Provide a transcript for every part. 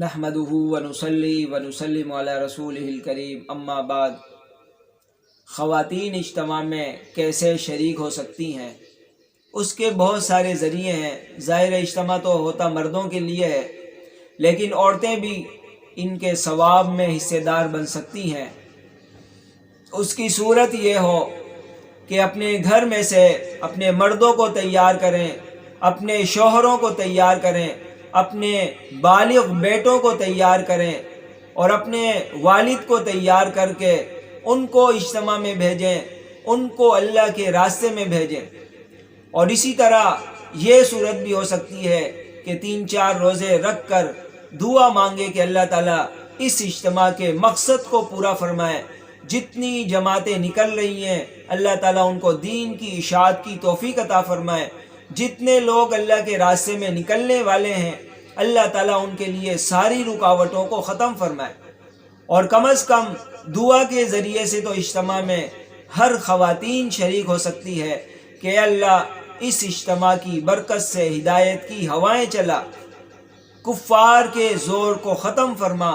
نحمدہ ونصلی ونسلم علی رسولہ الکریم، اما بعد۔ خواتین اجتماع میں کیسے شریک ہو سکتی ہیں؟ اس کے بہت سارے ذریعے ہیں۔ ظاہر اجتماع تو ہوتا مردوں کے لیے ہے، لیکن عورتیں بھی ان کے ثواب میں حصے دار بن سکتی ہیں۔ اس کی صورت یہ ہو کہ اپنے گھر میں سے اپنے مردوں کو تیار کریں، اپنے شوہروں کو تیار کریں، اپنے بالغ بیٹوں کو تیار کریں اور اپنے والد کو تیار کر کے ان کو اجتماع میں بھیجیں، ان کو اللہ کے راستے میں بھیجیں۔ اور اسی طرح یہ صورت بھی ہو سکتی ہے کہ 3-4 روزے رکھ کر دعا مانگے کہ اللہ تعالیٰ اس اجتماع کے مقصد کو پورا فرمائے۔ جتنی جماعتیں نکل رہی ہیں، اللہ تعالیٰ ان کو دین کی اشاعت کی توفیق عطا فرمائے۔ جتنے لوگ اللہ کے راستے میں نکلنے والے ہیں، اللہ تعالیٰ ان کے لیے ساری رکاوٹوں کو ختم فرمائے۔ اور کم از کم دعا کے ذریعے سے تو اجتماع میں ہر خواتین شریک ہو سکتی ہے کہ اللہ اس اجتماع کی برکت سے ہدایت کی ہوائیں چلا، کفار کے زور کو ختم فرما،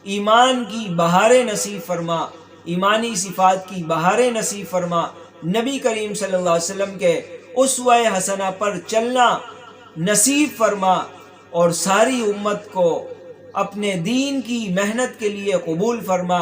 ایمان کی بہاریں نصیب فرما، ایمانی صفات کی بہاریں نصیب فرما، نبی کریم صلی اللہ علیہ وسلم کے اسوہ حسنہ پر چلنا نصیب فرما، اور ساری امت کو اپنے دین کی محنت کے لیے قبول فرما،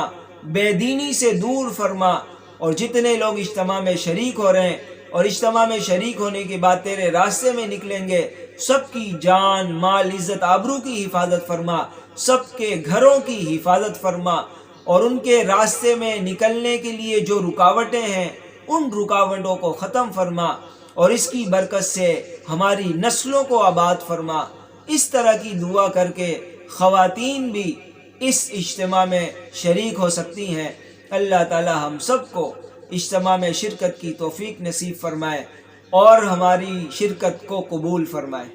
بے دینی سے دور فرما۔ اور جتنے لوگ اجتماع میں شریک ہو رہے ہیں اور اجتماع میں شریک ہونے کے بعد تیرے راستے میں نکلیں گے، سب کی جان، مال، عزت، آبرو کی حفاظت فرما، سب کے گھروں کی حفاظت فرما، اور ان کے راستے میں نکلنے کے لیے جو رکاوٹیں ہیں ان رکاوٹوں کو ختم فرما، اور اس کی برکت سے ہماری نسلوں کو آباد فرما۔ اس طرح کی دعا کر کے خواتین بھی اس اجتماع میں شریک ہو سکتی ہیں۔ اللہ تعالی ہم سب کو اجتماع میں شرکت کی توفیق نصیب فرمائے اور ہماری شرکت کو قبول فرمائے۔